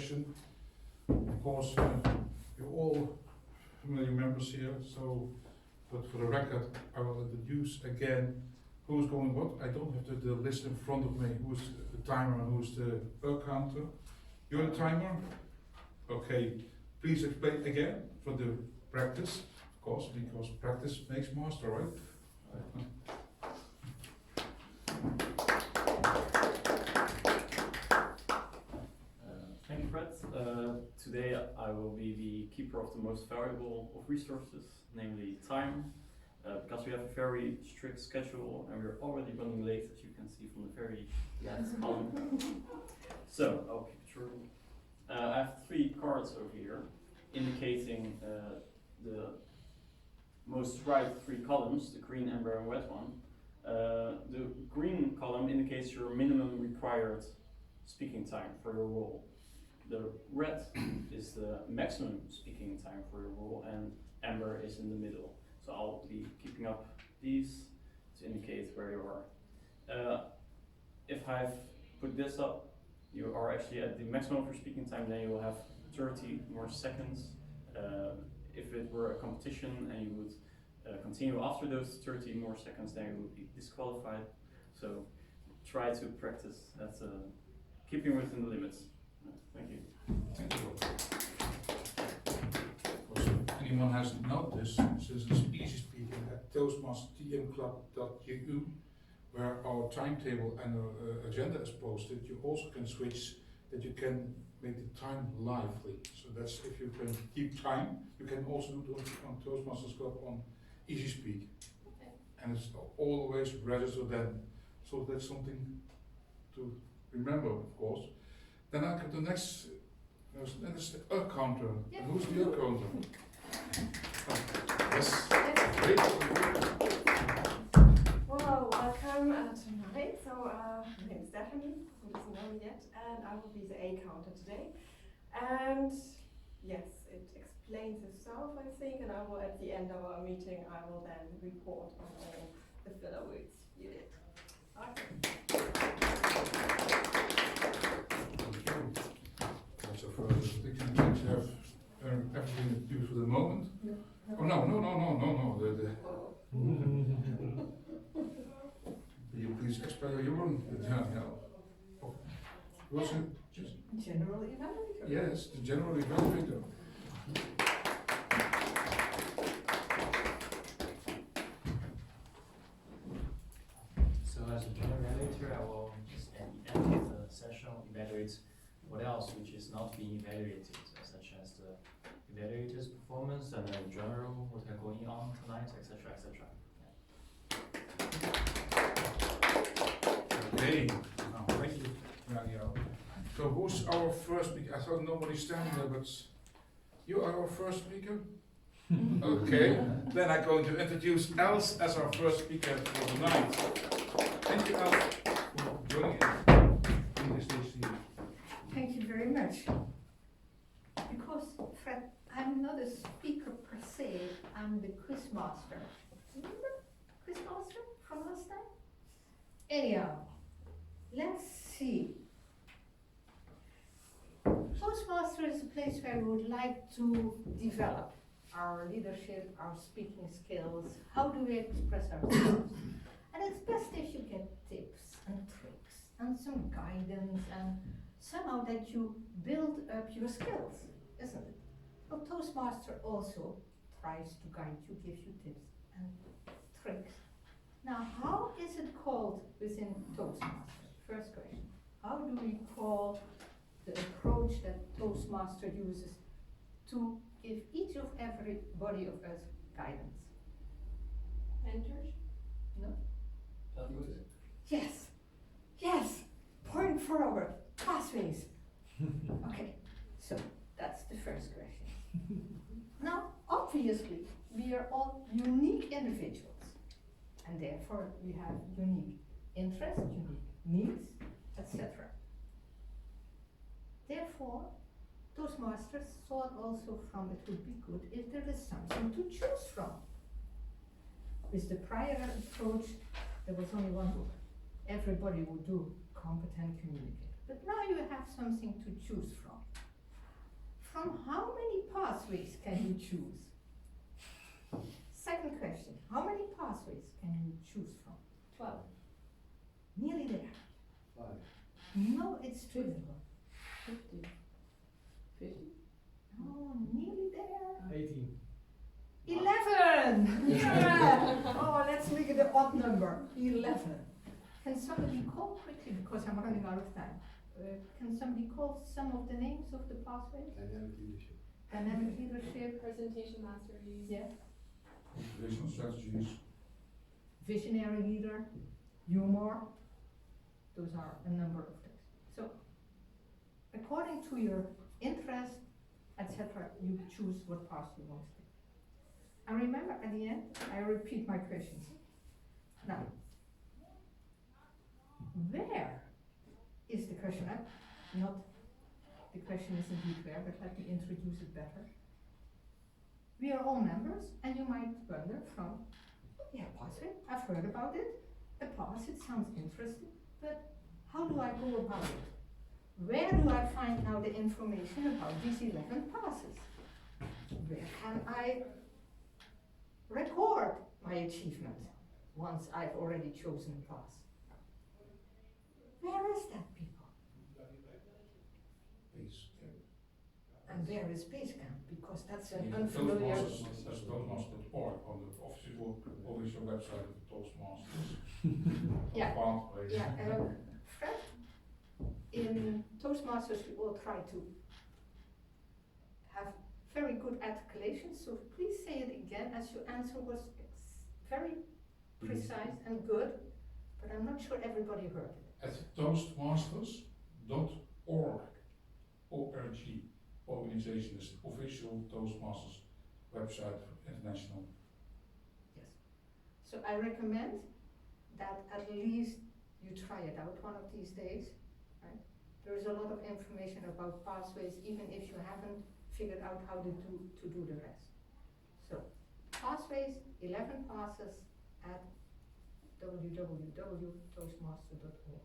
session. Of course, you're all familiar members here, so, but for the record, I will introduce again who's going what. I don't have the list in front of me, who's the timer and who's the counter. You're the timer? Okay, please explain again for the practice, of course, because practice makes master, right? Thank you, Fred. Today I will be the keeper of the most valuable of resources, namely time, because we have a very strict schedule and we're already running late, as you can see from the very last column. So I'll keep it short. I have 3 cards over here indicating the most right 3 columns, the green, amber and red one. The green column indicates your minimum required speaking time for your role. The red is the maximum speaking time for your role, and amber is in the middle. So I'll be keeping up these to indicate where you are. If I've put this up, you are actually at the maximum of your speaking time, then you will have 30 more seconds. If it were a competition and you would continue after those 30 more seconds, then you would be disqualified. So try to practice at keeping within the limits. Thank you. Thank you. Also, if anyone hasn't noticed, since it's easy speaking at toastmastertmclub.eu, where our timetable and our agenda is posted, you also can switch that you can make the time lively. So that's if you can keep time, you can also do it on Toastmasters Club on Easy Speak. Okay. And it's always registered then. So that's something to remember, of course. Then I come to the next, then it's the counter. Yep. And who's the counter? Yes. Great. Well, welcome tonight. So my name is Stephanie, who doesn't know me yet, and I will be the A counter today. And yes, it explains itself, I think, and I will, at the end of our meeting, I will then report on all the filler words you did. Okay. So for the things you have everything to do for the moment. Yeah. Oh no. Will you please explain your own? General evaluator. Yes, the general evaluator. So as a general evaluator, I will just at the end of the session evaluate what else which is not being evaluated, such as the evaluator's performance and in general what are going on tonight, etc., etc. Okay. Thank you. Yeah. So who's our first speaker? I thought nobody's standing there, but you are our first speaker? Okay. Then I'm going to introduce Els as our first speaker for tonight. Thank you, Els, for joining in this year. Thank you very much. Because, Fred, I'm not a speaker per se, I'm the Quizmaster. Remember Quizmaster from last time? Anyhow, let's see. Toastmaster is a place where we would like to develop our leadership, our speaking skills. How do we express ourselves? And it's best if you get tips and tricks and some guidance and somehow that you build up your skills, isn't it? Well, Toastmaster also tries to guide you, gives you tips and tricks. Now, how is it called within Toastmaster? First question. How do we call the approach that Toastmaster uses to give each of everybody of us guidance? Mentors? No? Good. Yes, point forward, pathways. Okay, so that's the first question. Now, obviously, we are all unique individuals, and therefore we have unique interests, unique needs, etc. Therefore, Toastmasters thought also from it would be good if there is something to choose from. With the prior approach, there was only one book. Everybody would do competent communicator. But now you have something to choose from. From how many pathways can you choose? Second question, how many pathways can you choose from? 12. Nearly there. 5. No, it's trivial. 50. 50? Oh, nearly there. 18. 11! Yeah! Oh, let's make it an odd number. 11. Can somebody call quickly, because I'm running out of time. Can somebody call some of the names of the pathways? Dynamic leadership. Dynamic leadership, Presentation mastery. yes. Organizational strategies. Visionary leader, humor. Those are a number of things. So, according to your interest, etc., you choose what path you want to take. And remember, at the end, I repeat my questions. Now, where is the question? Not the question is indeed where, but let me introduce it better. We are all members, and you might wonder from, yeah, pathway, I've heard about it, a path, it sounds interesting, but how do I go about it? Where do I find out the information about these 11 passes? Where can I record my achievement once I've already chosen a path? Where is that, people? Base camp. And where is Base Camp? Because that's an Yeah, unfamiliar. Toastmasters, that's Toastmasters.org on the official website of Toastmasters. Yeah. Pathways. Yeah, Fred, in Toastmasters we all try to have very good articulation, so please say it again as your answer was very precise and good, but I'm not sure everybody heard it. At Toastmasters.org. ORG. Organization is the official Toastmasters website for international. Yes. So I recommend that at least you try it out one of these days, right? There is a lot of information about pathways, even if you haven't figured out how to do the rest. So, pathways, 11 passes at www.toastmaster.org.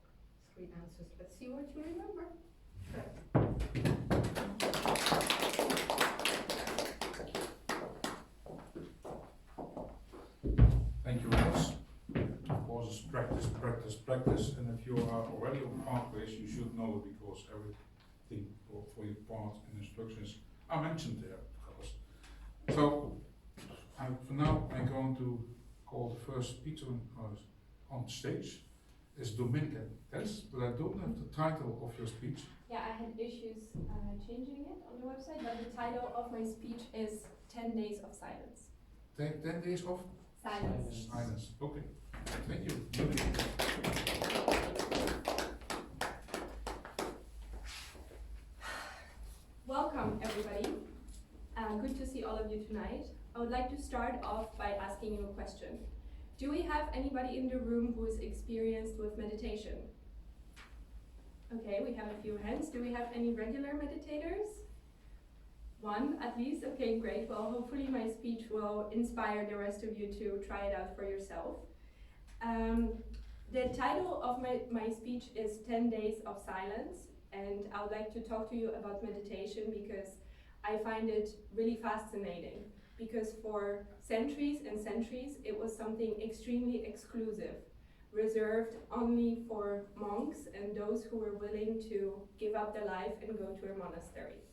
3 answers. Let's see what you remember. Thank you, Els. Of course, it's practice, practice, practice, and if you are already on pathways, you should know it because everything for your part and instructions are mentioned there, of course. So, for now, I'm going to call the first speaker on stage. It's Domenica, yes, but I don't have the title of your speech. Yeah, I had issues changing it on the website, but the title of my speech is 10 Days of Silence. 10 days of Silence. silence. Okay, thank you. Domenica. Welcome, everybody. Good to see all of you tonight. I would like to start off by asking you a question. Do we have anybody in the room who is experienced with meditation? Okay, we have a few hands. Do we have any regular meditators? One at least? Okay, great. Well, hopefully my speech will inspire the rest of you to try it out for yourself. The title of my speech is 10 Days of Silence, and I would like to talk to you about meditation because I find it really fascinating. Because for centuries and centuries, it was something extremely exclusive, reserved only for monks and those who were willing to give up their life and go to a monastery.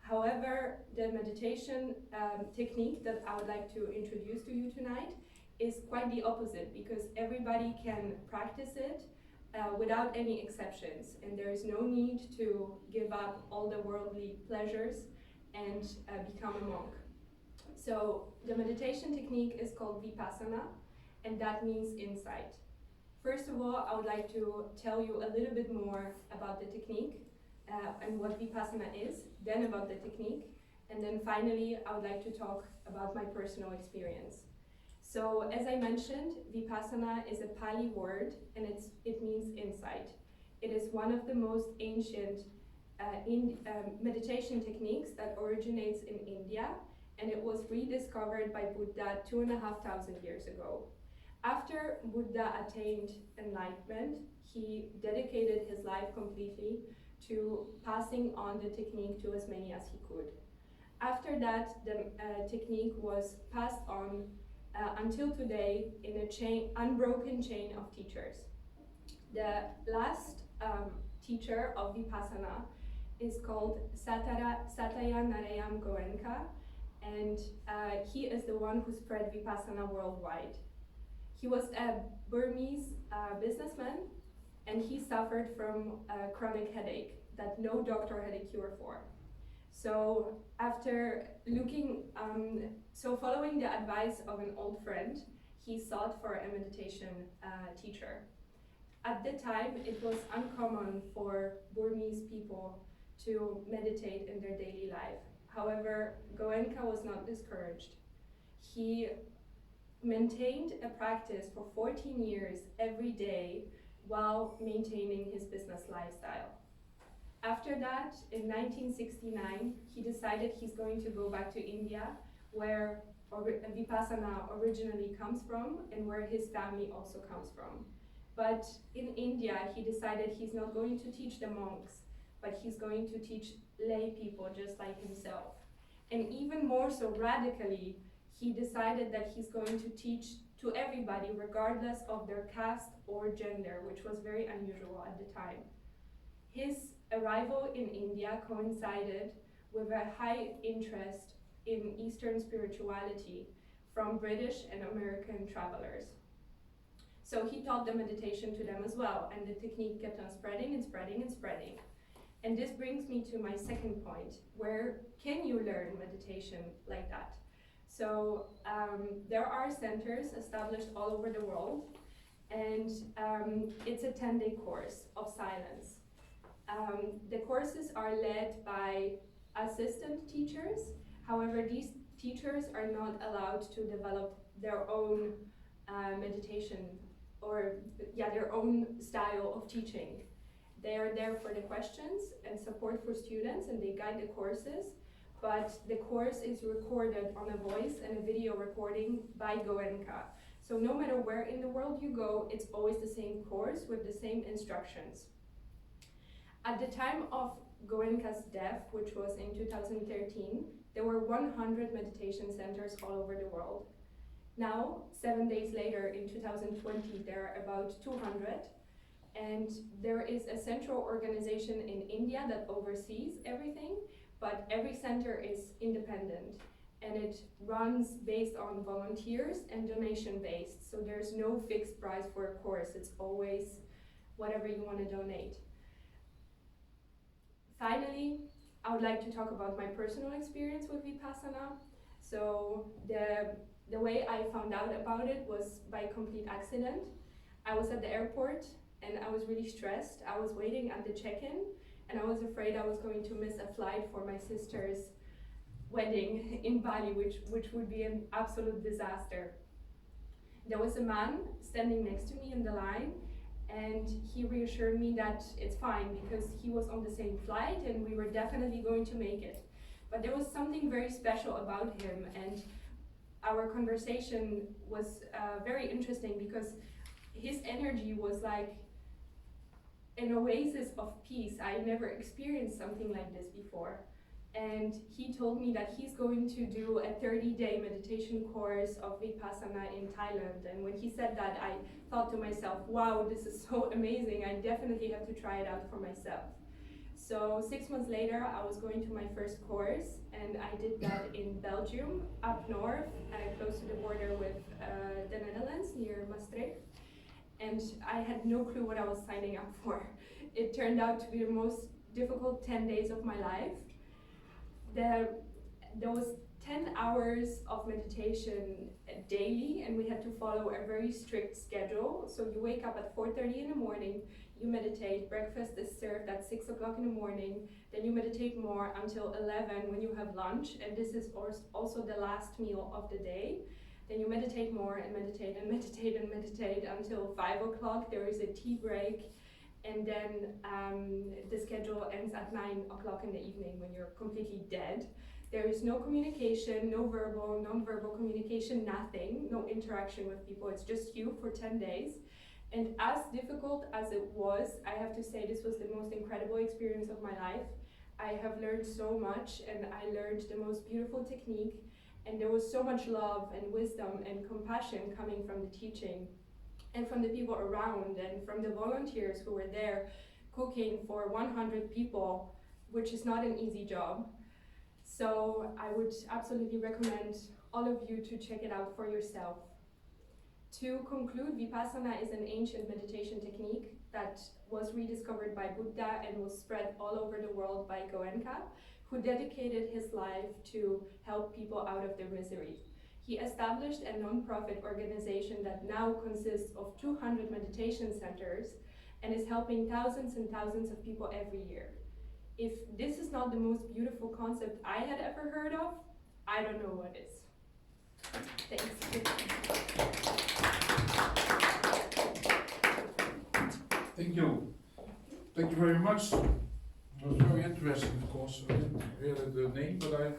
However, the meditation technique that I would like to introduce to you tonight is quite the opposite, because everybody can practice it without any exceptions, and there is no need to give up all the worldly pleasures and become a monk. So the meditation technique is called Vipassana, and that means insight. First of all, I would like to tell you a little bit more about the technique and what Vipassana is, then about the technique, and then finally I would like to talk about my personal experience. So as I mentioned, Vipassana is a Pali word, and it means insight. It is one of the most ancient meditation techniques that originates in India, and it was rediscovered by Buddha 2,500 years ago. After Buddha attained enlightenment, he dedicated his life completely to passing on the technique to as many as he could. After that, the technique was passed on until today in a unbroken chain of teachers. The last teacher of Vipassana is called Satyanarayana Goenka, and he is the one who spread Vipassana worldwide. He was a Burmese businessman, and he suffered from a chronic headache that no doctor had a cure for. So after following the advice of an old friend, he sought for a meditation teacher. At the time, it was uncommon for Burmese people to meditate in their daily life. However, Goenka was not discouraged. He maintained a practice for 14 years every day while maintaining his business lifestyle. After that, in 1969, he decided he's going to go back to India, where Vipassana originally comes from and where his family also comes from. But in India, he decided he's not going to teach the monks, but he's going to teach lay people just like himself. And even more so radically, he decided that he's going to teach to everybody regardless of their caste or gender, which was very unusual at the time. His arrival in India coincided with a high interest in Eastern spirituality from British and American travelers. So he taught the meditation to them as well, and the technique kept on spreading and spreading and spreading. And this brings me to my second point: where can you learn meditation like that? So there are centers established all over the world, and it's a 10-day course of silence. The courses are led by assistant teachers. However, these teachers are not allowed to develop their own meditation or their own style of teaching. They are there for the questions and support for students, and they guide the courses, but the course is recorded on a voice and a video recording by Goenka. So no matter where in the world you go, it's always the same course with the same instructions. At the time of Goenka's death, which was in 2013, there were 100 meditation centers all over the world. Now, 7 days later, in 2020, there are about 200, and there is a central organization in India that oversees everything, but every center is independent, and it runs based on volunteers and donation based, so there's no fixed price for a course. It's always whatever you want to donate. Finally, I would like to talk about my personal experience with Vipassana. So the way I found out about it was by complete accident. I was at the airport and I was really stressed. I was waiting at the check-in and I was afraid I was going to miss a flight for my sister's wedding in Bali, which would be an absolute disaster. There was a man standing next to me in the line, and he reassured me that it's fine because he was on the same flight and we were definitely going to make it. But there was something very special about him, and our conversation was very interesting because his energy was like an oasis of peace. I never experienced something like this before. And he told me that he's going to do a 30-day meditation course of Vipassana in Thailand. And when he said that, I thought to myself, wow, this is so amazing. I definitely have to try it out for myself. So 6 months later, I was going to my first course, and I did that in Belgium, up north, close to the border with the Netherlands, near Maastricht. And I had no clue what I was signing up for. It turned out to be the most difficult 10 days of my life. There was 10 hours of meditation daily, and we had to follow a very strict schedule. So you wake up at 4:30 in the morning, you meditate, breakfast is served at 6 o'clock in the morning, then you meditate more until 11 when you have lunch, and this is also the last meal of the day. Then you meditate more and meditate and meditate and meditate until 5 o'clock. There is a tea break. And then the schedule ends at 9 o'clock in the evening when you're completely dead. There is no communication, no verbal, non-verbal communication, nothing, no interaction with people. It's just you for 10 days. And as difficult as it was, I have to say this was the most incredible experience of my life. I have learned so much, and I learned the most beautiful technique, and there was so much love and wisdom and compassion coming from the teaching and from the people around and from the volunteers who were there cooking for 100 people, which is not an easy job. So I would absolutely recommend all of you to check it out for yourself. To conclude, Vipassana is an ancient meditation technique that was rediscovered by Buddha and was spread all over the world by Gyan, who dedicated his life to help people out of their misery. He established a non-profit organization that now consists of 200 meditation centers and is helping thousands and thousands of people every year. If this is not the most beautiful concept I had ever heard of, I don't know what is. Thanks. Thank you. Thank you very much. It was very interesting, of course. I didn't hear the name, but I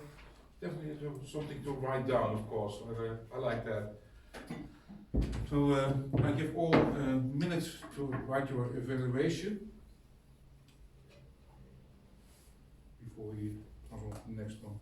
definitely have something to write down, of course. I like that. So I give all minutes to write your evaluation before we move on to the next one.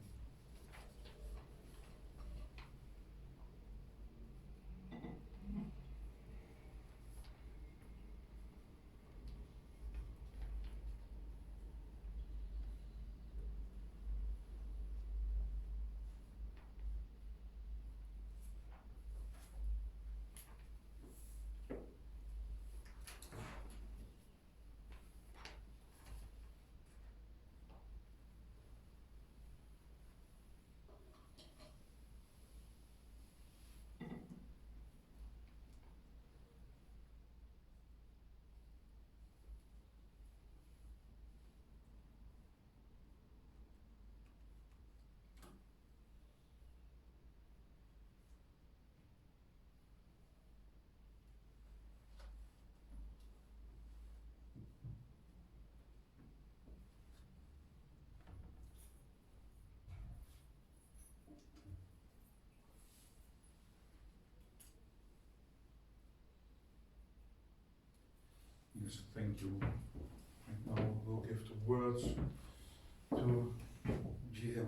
Yes, thank you. And now we'll give the words to Gyan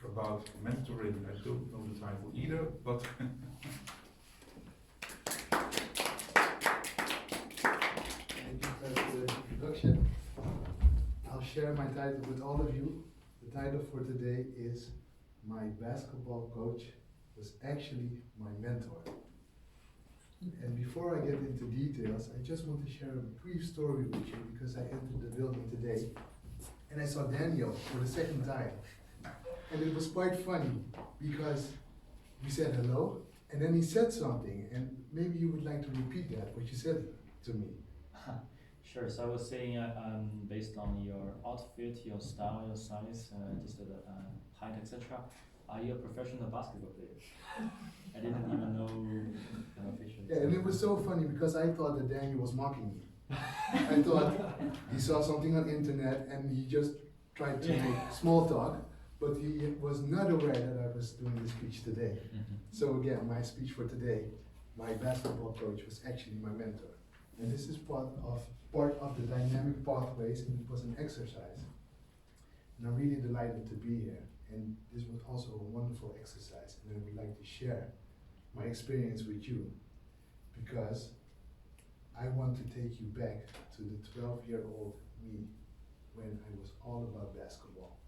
about mentoring. I don't know the title either, but Thank you for the introduction. I'll share my title with all of you. The title for today is My Basketball Coach Was Actually My Mentor. And before I get into details, I just want to share a brief story with you because I entered the building today and I saw Daniel for the second time. And it was quite funny because we said hello and then he said something, and maybe you would like to repeat that, what you said to me. Sure. So I was saying, based on your outfit, your style, your size, just the height, etc. Are you a professional basketball player? I didn't even know officially. Yeah, and it was so funny because I thought that Daniel was mocking me. I thought he saw something on internet and he just tried to make small talk, but he was not aware that I was doing the speech today. So again, my speech for today, my basketball coach was actually my mentor. And this is part of the dynamic pathways, and it was an exercise. And I'm really delighted to be here. And this was also a wonderful exercise, and I would like to share my experience with you because I want to take you back to the 12-year-old me when I was all about basketball,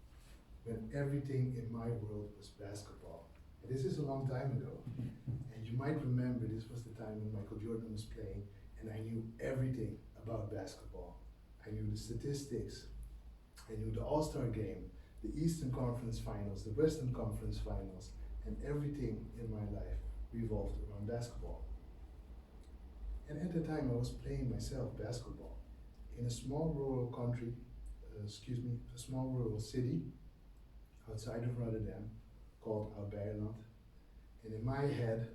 when everything in my world was basketball. And this is a long time ago, and you might remember this was the time when Michael Jordan was playing, and I knew everything about basketball. I knew the statistics, I knew the All-Star game, the Eastern Conference Finals, the Western Conference Finals, and everything in my life revolved around basketball. And at the time I was playing myself basketball in a small rural country, a small rural city outside of Rotterdam called Magdalena. And in my head,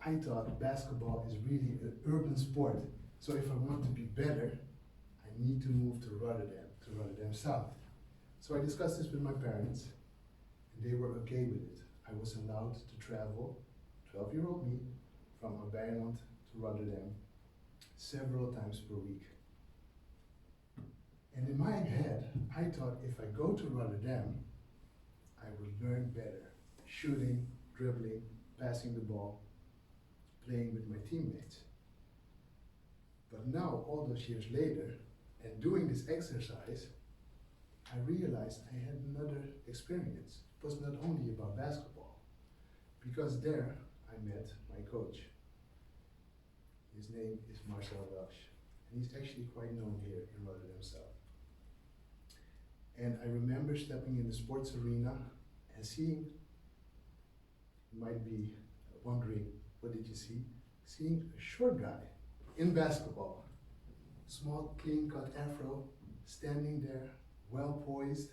I thought basketball is really an urban sport. So if I want to be better, I need to move to Rotterdam South. So I discussed this with my parents, and they were okay with it. I was allowed to travel, 12-year-old me, from Gyan to to Rotterdam several times per week. And in my head, I thought if I go to Rotterdam, I would learn better. Shooting, dribbling, passing the ball, playing with my teammates. But now, all those years later, and doing this exercise, I realized I had another experience. It was not only about basketball, because there I met my coach. His name is Marcel Els, and he's actually quite known here in Rotterdam South. And I remember stepping in the sports arena and seeing, you might be wondering, what did you see? Seeing a short guy in basketball, small clean-cut afro, standing there, well poised,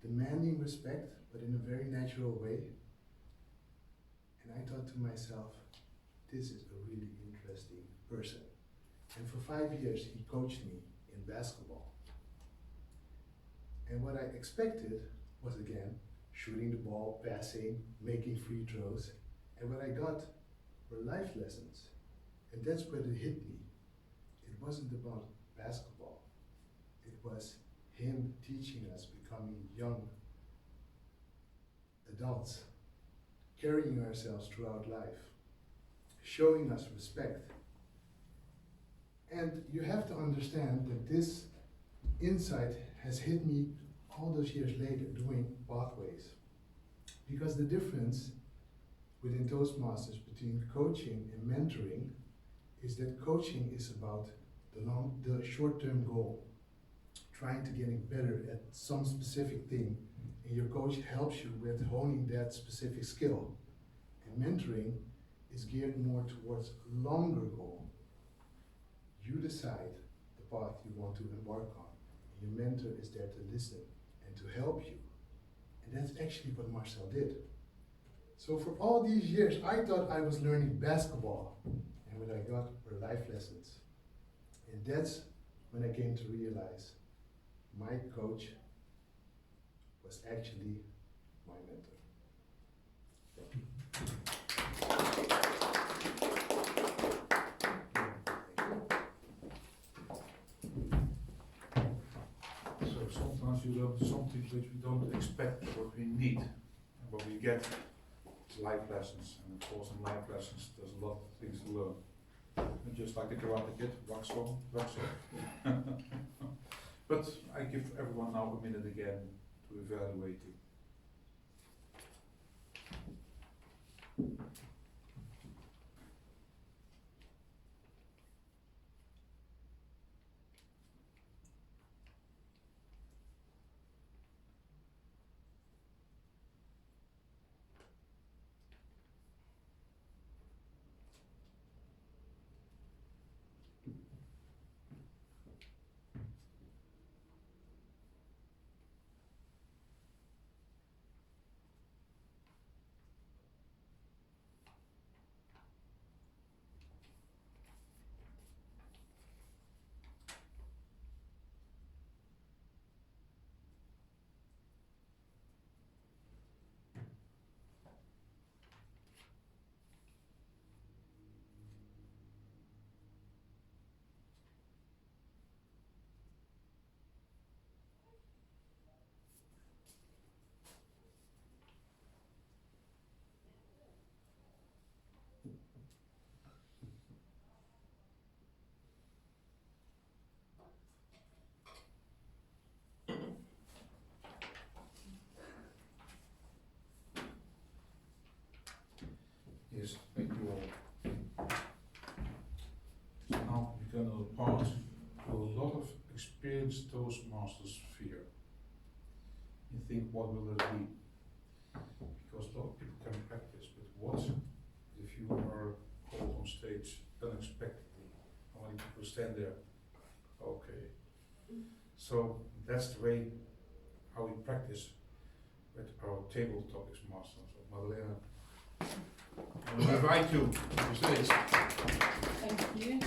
demanding respect, but in a very natural way. And I thought to myself, this is a really interesting person. And for 5 years, he coached me in basketball. And what I expected was, again, shooting the ball, passing, making free throws. And what I got were life lessons. And that's where it hit me. It wasn't about basketball. It was him teaching us, becoming young adults, carrying ourselves throughout life, showing us respect. And you have to understand that this insight has hit me all those years later doing pathways. Because the difference within Toastmasters between coaching and mentoring is that coaching is about the short-term goal, trying to getting better at some specific thing, and your coach helps you with honing that specific skill. And mentoring is geared more towards a longer goal. You decide the path you want to embark on, and your mentor is there to listen and to help you. And that's actually what Marcel did. So for all these years, I thought I was learning basketball, and what I got were life lessons. And that's when I came to realize my coach was actually my mentor. So sometimes you learn something which we don't expect what we need, and what we get is life lessons. And of course, in life lessons, there's a lot of things to learn. And just like the Karate Kid, wax on, wax off. But I give everyone now a minute again to evaluate you. Yes, thank you all. So now we're going to pass to a lot of experienced Toastmasters fear. You think, what will it be? Because a lot of people can practice, but what if you are called on stage unexpectedly? How many people stand there? Okay. So that's the way how we practice with our table topics master. So Magdalena, I invite you to stage. Thank you.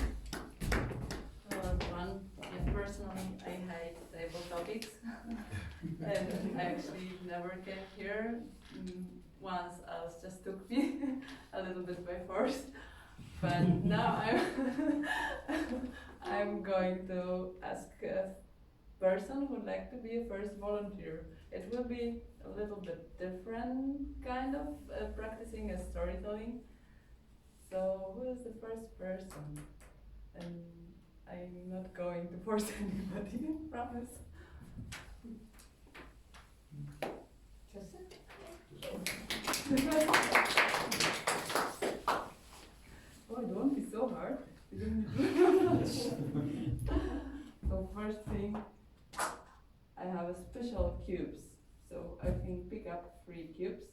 Hello everyone. Yeah, personally, I hate table topics, and I actually never came here. Once Els just took me a little bit by force. But now I'm going to ask a person who would like to be a first volunteer. It will be a little bit different kind of practicing as storytelling. So who is the first person? And I'm not going to force anybody, promise. Oh, it won't be so hard. So first thing, I have a special cubes. So I can pick up 3 cubes.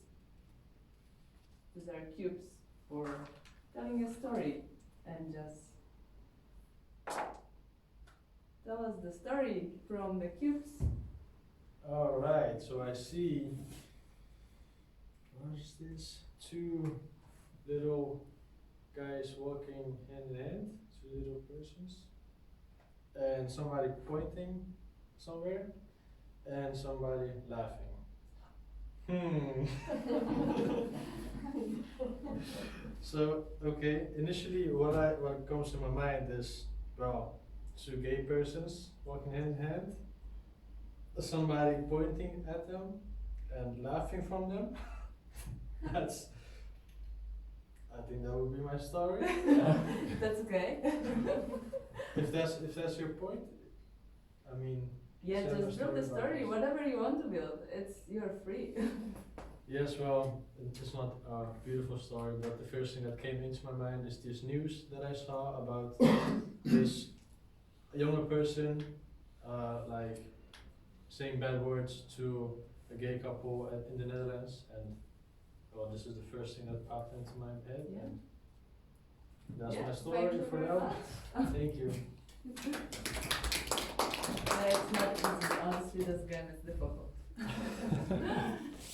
These are cubes for telling a story and just tell us the story from the cubes. Alright, so I see, what is this? 2 little guys walking hand in hand, 2 little persons, and somebody pointing somewhere, and somebody laughing. So, okay, initially what comes to my mind is, well, 2 gay persons walking hand in hand, somebody pointing at them and laughing from them. I think that would be my story. That's okay. If that's your point, I mean. Yeah, share just build a about story, this. whatever you want to build. You're free. Yes, well, it's not a beautiful story, but the first thing that came into my mind is this news that I saw about this younger person, like saying bad words to a gay couple in the Netherlands, and well, this is the first thing that popped into my head, Yeah. and that's Yeah, my thank story you for very now. much. Thank you. It's not easy, honestly, this game is difficult.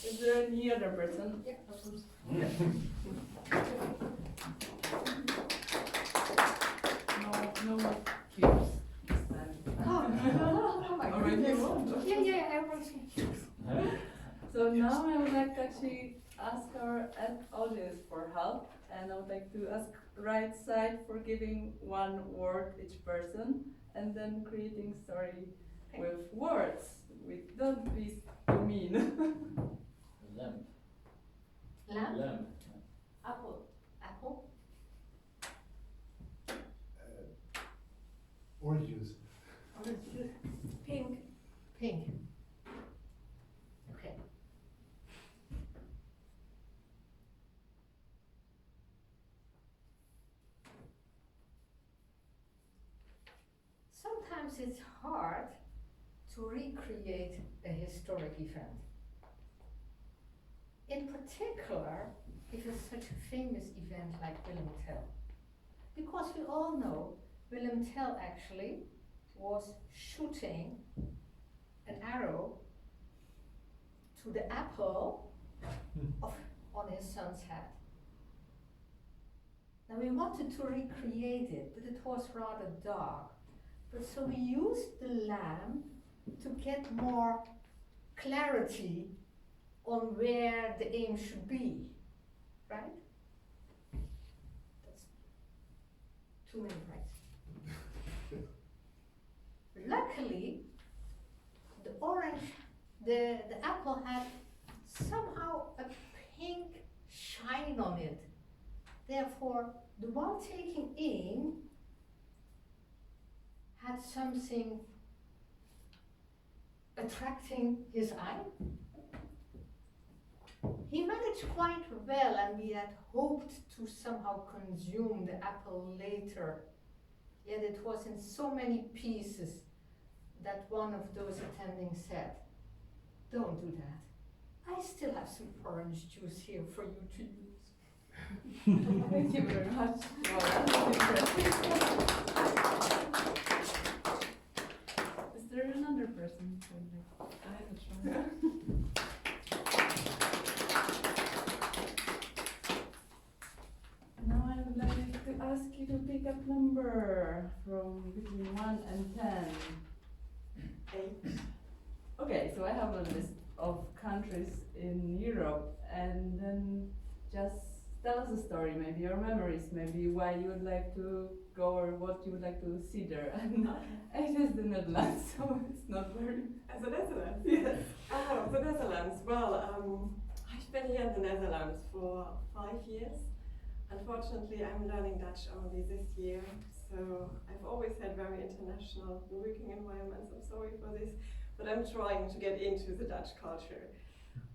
Is there any other person? Yeah, of course. No more cubes this time. Oh my Already goodness. won. Yeah, I want to. So now I would like to actually ask our audience for help, and I would like to ask right side for giving 1 word each person, and then creating story with words. Don't be too mean. Lamp. Lamp? Lamp. Apple. Apple? Orange juice. Pink. Pink. Okay. Sometimes it's hard to recreate a historic event. In particular, if it's such a famous event like Willem Tell. Because we all know Willem Tell actually was shooting an arrow to the apple on his son's head. Now we wanted to recreate it, but it was rather dark. But so we used the lamp to get more clarity on where the aim should be, right? That's too many rights. Luckily, the apple had somehow a pink shine on it. Therefore, the one taking aim had something attracting his eye. He managed quite well, and we had hoped to somehow consume the apple later. Yet it was in so many pieces that one of those attending said, "Don't do that. I still have some orange juice here for you to use." Thank you very much. Well, that's impressive. Is there another person who would like to have a try? Now I would like to ask you to pick up number from between 1 and 10. 8. Okay, so I have a list of countries in Europe, and then just tell us a story, maybe your memories, maybe why you would like to go or what you would like to see there. And it is the Netherlands, so it's not very. The Netherlands, yes. Oh, the Netherlands. Well, I've been here in the Netherlands for 5 years. Unfortunately, I'm learning Dutch only this year, so I've always had very international working environments. I'm sorry for this, but I'm trying to get into the Dutch culture.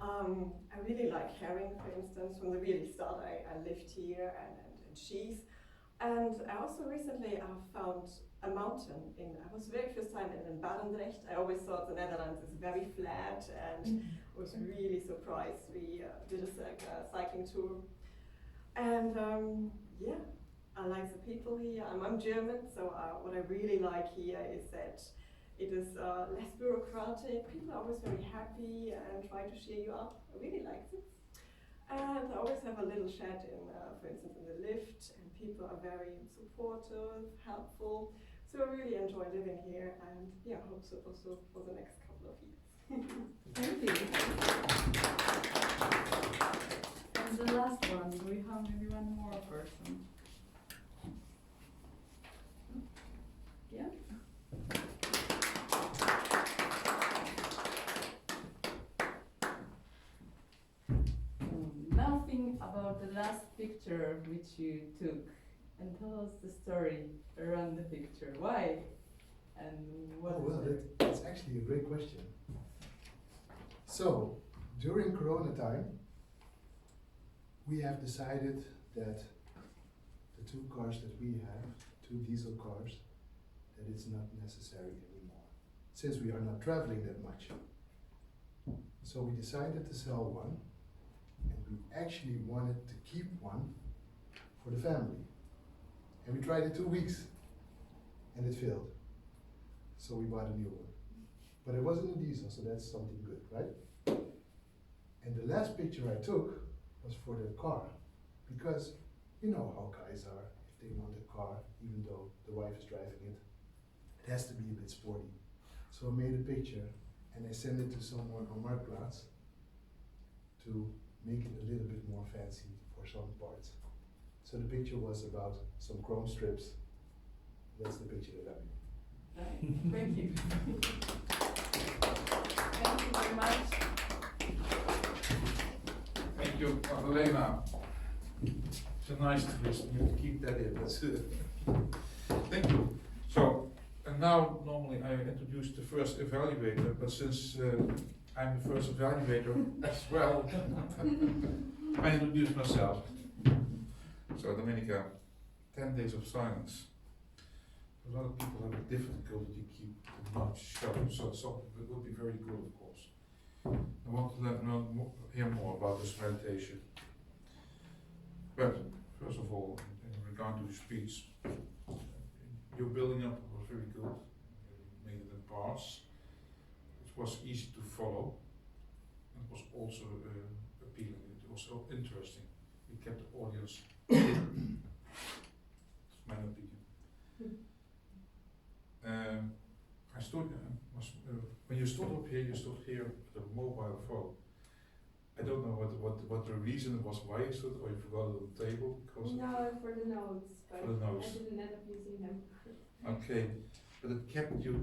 I really like herring, for instance, from the really start. I lived here and cheese. And I also recently found a mountain I was very first time in Barendrecht. I always thought the Netherlands is very flat and was really surprised. We did a cycling tour. And yeah, I like the people here. I'm German, so what I really like here is that it is less bureaucratic. People are always very happy and try to cheer you up. I really like this. And I always have a little chat for instance, in the lift, and people are very supportive, helpful. So I really enjoy living here, and yeah, hope so also for the next couple of years. Thank you. And the last one, do we have maybe one more person? Yeah? Now think about the last picture which you took and tell us the story around the picture. Why? And what Oh, well, is it? that's actually a great question. So, during Corona time, we have decided that the 2 cars that we have, 2 diesel cars, that it's not necessary anymore, since we are not traveling that much. So we decided to sell one, and we actually wanted to keep one for the family. And we tried it 2 weeks, and it failed. So we bought a new one. But it wasn't a diesel, so that's something good, right? And the last picture I took was for the car, because you know how guys are. If they want a car, even though the wife is driving it, it has to be a bit sporty. So I made a picture and I sent it to someone on Marktplaats to make it a little bit more fancy for some parts. So the picture was about some chrome strips. That's the picture that I made. Right. Thank you. Thank you very much. Thank you, Magdalena. It's a nice twist. You have to keep that in. That's it. Thank you. So, and now normally I introduce the first evaluator, but since I'm the first evaluator as well, I introduce myself. So, Domenica, 10 days of silence. A lot of people have a difficulty to keep the mouth shut, so it will be very good, of course. I want to hear more about this meditation. But first of all, in regard to the speech, your building up was very good. You made it in parts. It was easy to follow. It was also appealing. It was so interesting. You kept the audience in. That's my opinion. I stood, when you stood up here, you stood here with a mobile phone. I don't know what the reason was why you stood, or you forgot it on the table because. No, for the notes, but For the notes. I didn't end up using them. Okay, but it kept you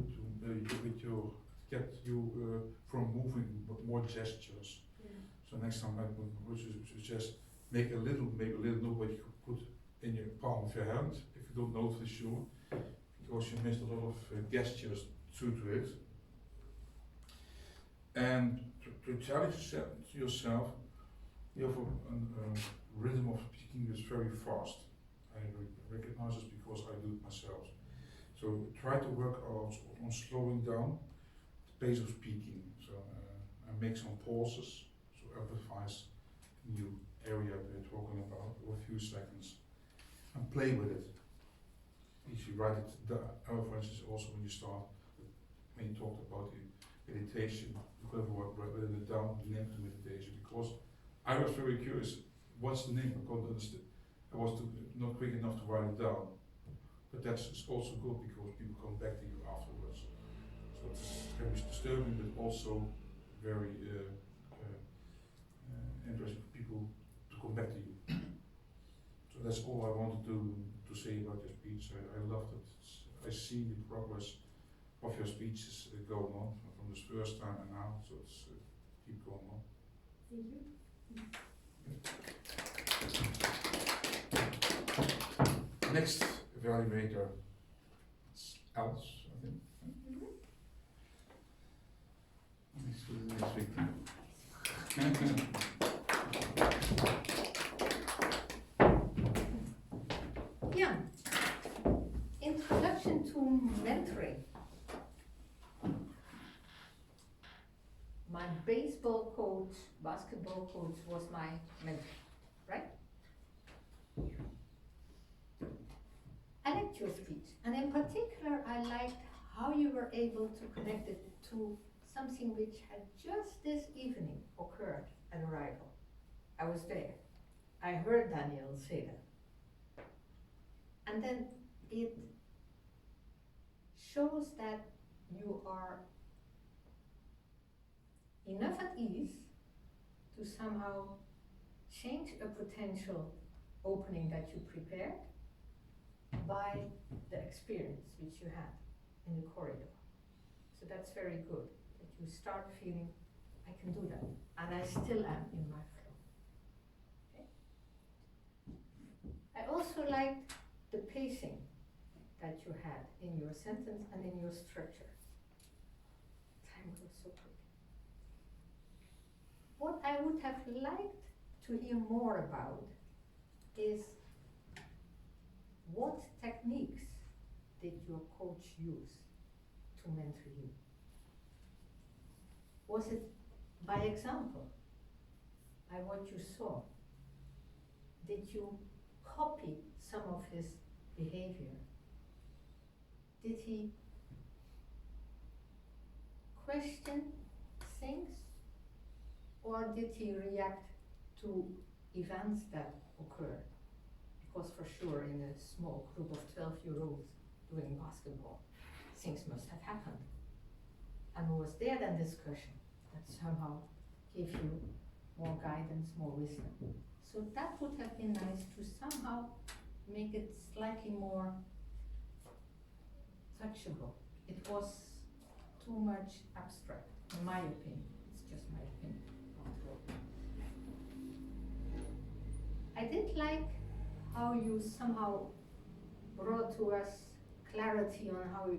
from moving, but more gestures. Yeah. So next time I would suggest maybe a little note what you could put in your palm of your hand if you don't know for sure, because you missed a lot of gestures due to it. And to challenge yourself, you have a rhythm of speaking is very fast. I recognize this because I do it myself. So try to work on slowing down the pace of speaking. So and make some pauses, so emphasize the new area we're talking about for a few seconds, and play with it. If you write it down, for instance, also when you talked about the meditation, you could have written it down, the name of the meditation, because I was very curious, what's the name? I couldn't understand. I was not quick enough to write it down. But that's also good because people come back to you afterwards. So it's can be disturbing, but also very interesting for people to come back to you. So that's all I wanted to say about your speech. I loved it. I see the progress of your speeches going on from the first time and now, so it's keep going on. Thank you. Next evaluator, it's Els, I think. Next week. Yeah. Introduction to mentoring. My baseball coach, basketball coach was my mentor, right? I liked your speech, and in particular, I liked how you were able to connect it to something which had just this evening occurred at arrival. I was there. I heard Daniel say that. And then it shows that you are enough at ease to somehow change a potential opening that you prepared by the experience which you had in the corridor. So that's very good, that you start feeling, I can do that, and I still am in my flow. Okay? I also liked the pacing that you had in your sentence and in your structure. Time goes so quick. What I would have liked to hear more about is what techniques did your coach use to mentor you? Was it by example, by what you saw? Did you copy some of his behavior? Did he question things, or did he react to events that occurred? Because for sure in a small group of 12-year-olds doing basketball, things must have happened. And was there then discussion that somehow gave you more guidance, more wisdom? So that would have been nice to somehow make it slightly more touchable. It was too much abstract, in my opinion. It's just my opinion. I did like how you somehow brought to us clarity on how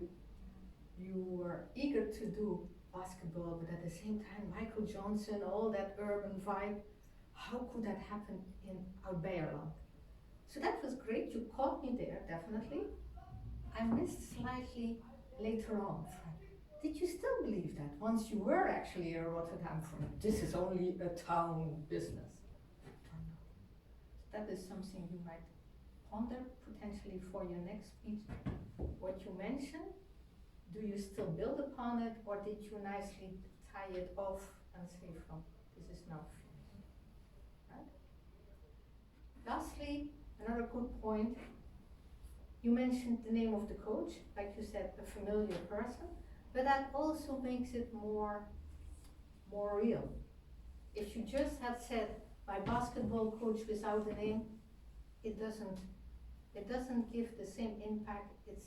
you were eager to do basketball, but at the same time, Michael Johnson, all that urban vibe, how could that happen in Oud-Beierland? So that was great, you caught me there, definitely. I missed slightly later on. Did you still believe that once you were actually a Rotterdam from this is only a town business? That is something you might ponder potentially for your next speech. What you mentioned, do you still build upon it, or did you nicely tie it off and say from this is now finished? Right? Lastly, another good point, you mentioned the name of the coach, like you said, a familiar person, but that also makes it more real. If you just had said my basketball coach without a name, it doesn't give the same impact. It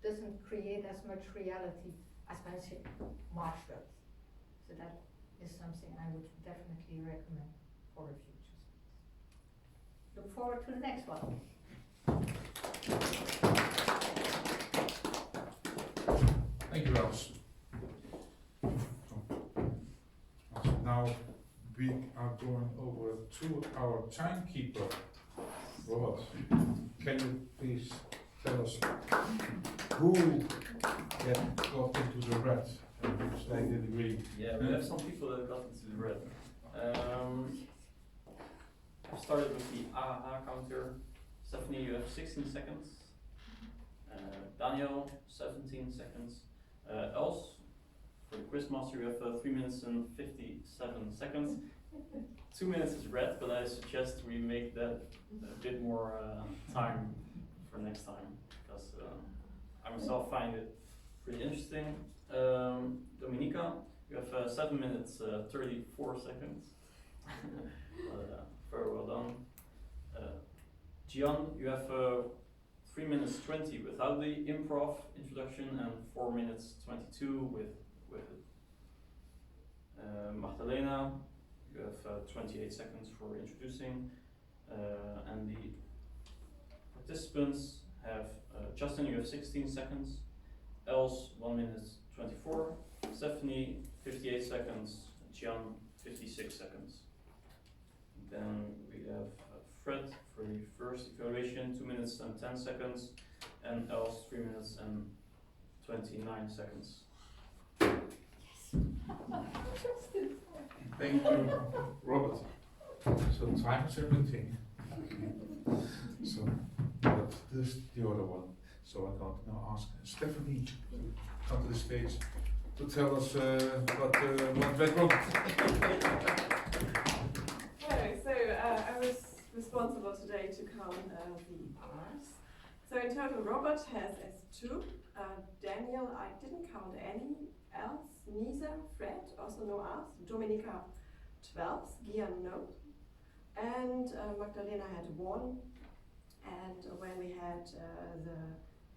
doesn't create as much reality as when I say Marshall. So that is something I would definitely recommend for a future speech. Look forward to the next one. Thank you, Els. Now we are going over to our timekeeper. Robert, can you please tell us who got into the red and who stayed in the green? Yeah, we have some people that got into the red. I started with the AHA counter. Stephanie, you have 16 seconds. Daniel, 17 seconds. Els, for the Quizmaster, you have 3 minutes and 57 seconds. 2 minutes is red, but I suggest we make that a bit more time for next time, because I myself find it pretty interesting. Domenica, you have 7 minutes 34 seconds. Very well done. Gyan, you have 3 minutes 20 without the improv introduction and 4 minutes 22 with it. Magdalena, you have 28 seconds for introducing, and the participants have Justin, you have 16 seconds, Els 1 minute 24, Stephanie 58 seconds, Gyan 56 seconds. Then we have Fred for the first evaluation, 2 minutes and 10 seconds, and Els 3 minutes and 29 seconds. Thank you, Robert. So time is everything. So, but this is the other one. So I'm going to now ask Stephanie to come to the stage to tell us what went wrong. I was responsible today to count the R's. So in total, Robert has S2. Daniel, I didn't count any. Els, neither. Fred, also no R's. Domenica, 12. Gyan, no. And Magdalena had 1. And when we had the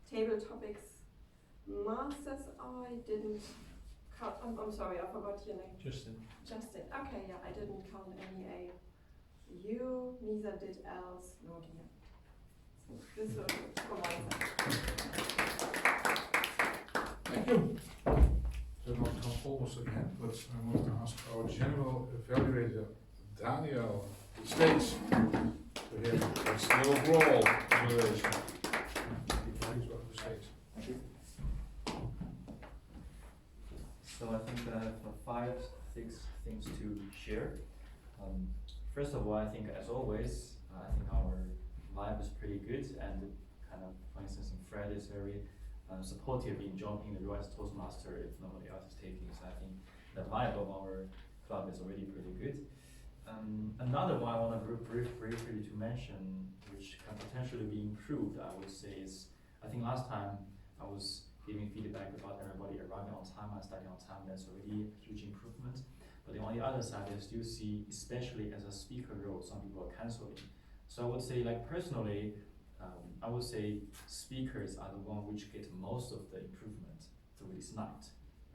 table topics masters, I didn't count. I'm sorry, I forgot your name. Justin. Justin. Okay, yeah, I didn't count any A. You, neither did Els nor Gyan. So this was for my side. Thank you. So not come almost again, but I want to ask our general evaluator, Daniel, the stage to hear what's the overall evaluation. Please welcome the stage. Thank you. So I think I have 5, 6 things to share. First of all, I think as always, I think our vibe is pretty good, and kind of, for instance, Fred is very supportive in jumping the role as Toastmaster if nobody else is taking. So I think the vibe of our club is already pretty good. Another one I want to briefly to mention, which can potentially be improved, I would say, is I think last time I was giving feedback about everybody arriving on time and starting on time. That's already a huge improvement. But on the other side, I still see, especially as a speaker role, some people are canceling. So I would say, like personally, I would say speakers are the one which get most of the improvement through this night,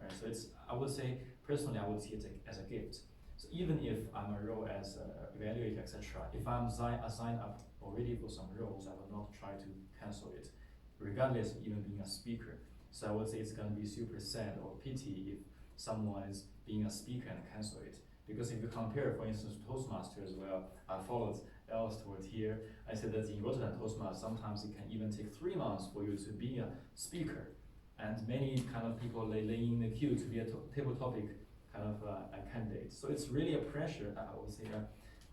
right? So it's, I would say, personally, I would see it as a gift. So even if I'm a role as an evaluator, etc., if I'm assigned up already for some roles, I will not try to cancel it, regardless of even being a speaker. So I would say it's going to be super sad or pity if someone is being a speaker and cancel it. Because if you compare, for instance, Toastmasters, well, I followed Els towards here. I said that in Rotterdam Toastmasters, sometimes it can even take 3 months for you to be a speaker. And many kind of people lay in the queue to be a table topic kind of a candidate. So it's really a pressure, I would say,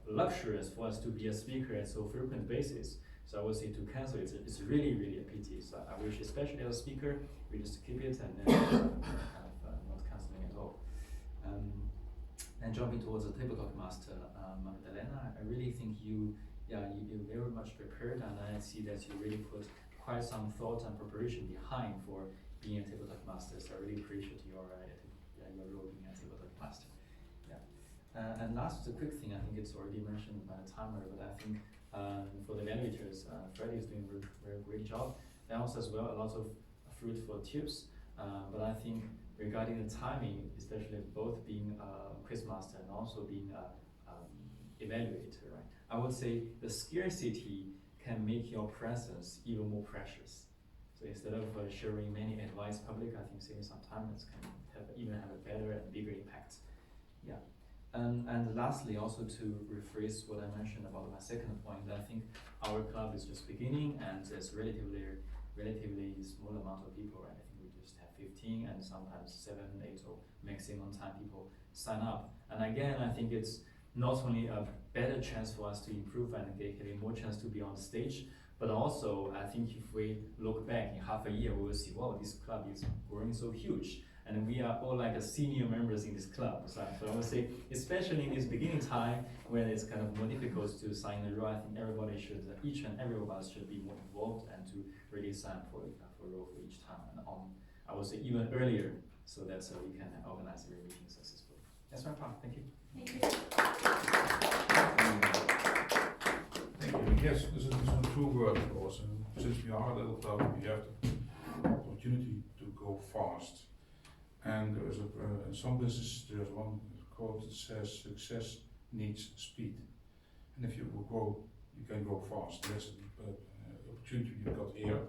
luxurious for us to be a speaker at so frequent basis. So I would say to cancel it, it's really, really a pity. So I wish, especially as a speaker, we just keep it and then kind of not canceling at all. And jumping towards the table talk master, Magdalena, I really think you're very much prepared, and I see that you really put quite some thought and preparation behind for being a table talk master. So I really appreciate your role being a table talk master. Yeah. And last, a quick thing, I think it's already mentioned by the timer, but I think for the evaluators, Freddie is doing a very great job. And also as well, a lot of fruitful tips. But I think regarding the timing, especially both being a quizmaster and also being a evaluator, right? I would say the scarcity can make your presence even more precious. So instead of sharing many advice public, I think saving some time can even have a better and bigger impact. Yeah. And lastly, also to rephrase what I mentioned about my second point, I think our club is just beginning and it's relatively small amount of people, right? I think we just have 15 and sometimes 7, 8 or maximum time people sign up. And again, I think it's not only a better chance for us to improve and getting more chance to be on stage, but also I think if we look back in half a year, we will see, wow, this club is growing so huge. And we are all like senior members in this club. So I would say, especially in this beginning time, when it's kind of more difficult to sign a role, I think everybody should, each and every one of us should be more involved and to really sign for a role for each time. And I would say even earlier, so that we can organize every meeting successfully. That's my part. Thank you. Thank you. Thank you. Yes, this is a true word, of course. And since we are a little club, we have the opportunity to go fast. And there is in some businesses there's one quote that says success needs speed. And if you will grow, you can grow fast. That's the opportunity we got here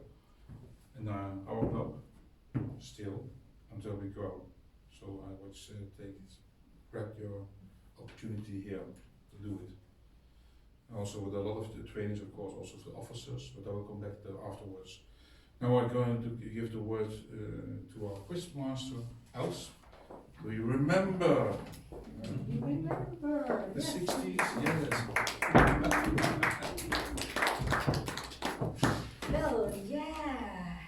in our club, still, until we grow. So I would grab your opportunity here to do it. Also with a lot of the trainings, of course, also for officers, but I will come back to afterwards. Now I'm going to give the word to our Quizmaster Els. Do you remember? You remember? The Yes. 60s? Yes. Well, yeah.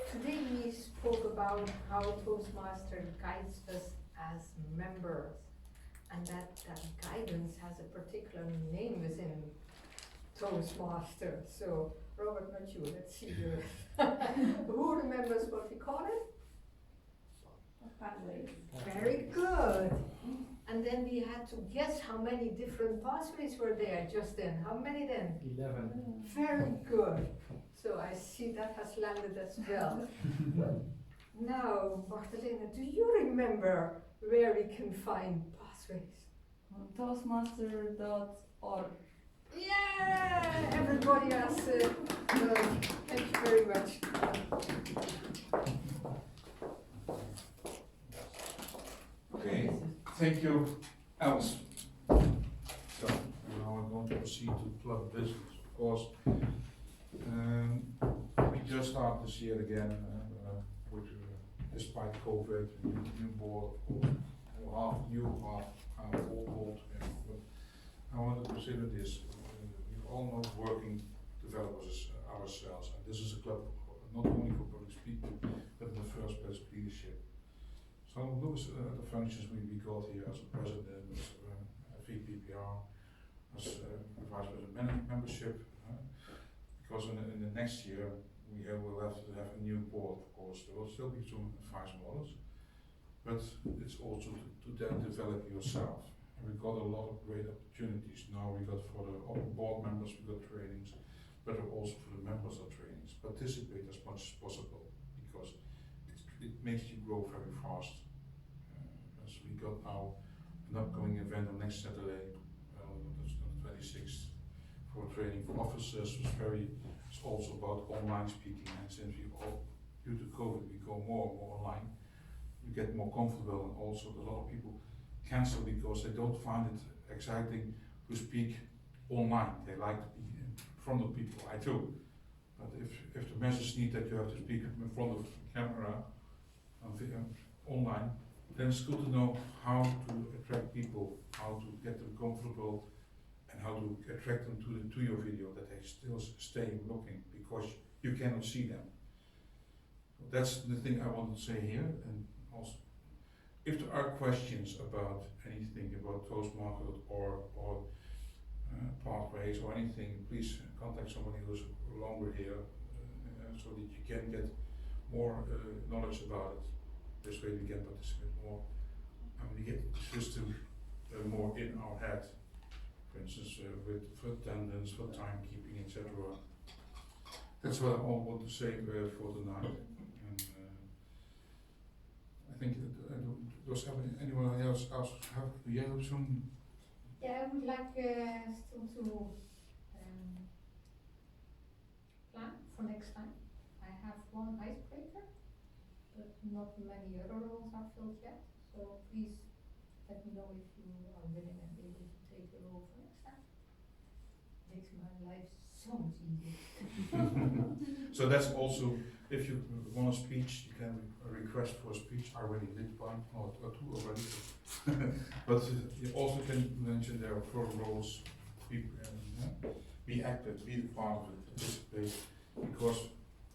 Today we spoke about how Toastmaster guides us as members, and that guidance has a particular name within Toastmaster. So, Robert, not you, let's see who remembers what we call it? Pathways. Very good. And then we had to guess how many different pathways were there just then. How many then? 11. Very good. So I see that has landed as well. Now, Magdalena, do you remember where we can find pathways? On Toastmaster.org. Yeah! Everybody has. Thank you very much. Okay, thank you, Els. So now I'm going to proceed to club business. Of course, we just started this year again, despite COVID, new board, of course, half new, half old. But I want to consider this. We all know working developers ourselves, and this is a club not only for public speaking, but in the first place leadership. So look at the functions we got here as a president, as VPPR, as vice president membership, because in the next year we will have to have a new board, of course. There will still be some advice models, but it's also to then develop yourself. And we got a lot of great opportunities. Now we got for the board members, we got trainings, but also for the members of trainings. Participate as much as possible, because it makes you grow very fast. As we got now an upcoming event on next Saturday, that's the 26th, for training for officers. It's also about online speaking, and since we all, due to COVID, we go more and more online, you get more comfortable, and also a lot of people cancel because they don't find it exciting to speak online. They like to be in front of people. I too. But if the message needs that you have to speak in front of the camera online, then it's good to know how to attract people, how to get them comfortable, and how to attract them to your video, that they still stay looking, because you cannot see them. That's the thing I want to say here. And also, if there are questions about anything about Toastmasters or pathways or anything, please contact somebody who's longer here, so that you can get more knowledge about it. This way we can participate more, and we get the system more in our head. For instance, for attendance, for timekeeping, etc. That's what I all want to say for tonight. And I think does anyone else have some? Yeah, I would like still to plan for next time. I have one icebreaker, but not many other roles are filled yet. So please let me know if you are willing and able to take the role for next time. Makes my life so much easier. So that's also, if you want a speech, you can request for a speech. I already did one or two already. But you also can mention there for roles, be active, be a part of it, participate, because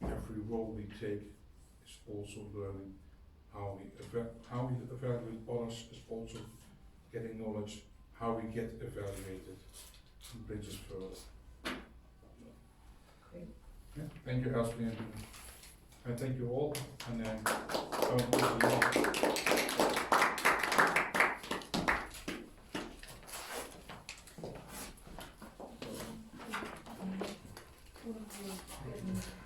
every role we take is also learning. How we evaluate others is also getting knowledge. How we get evaluated brings us further. Great. Yeah, thank you, Elsie, and thank you all. And and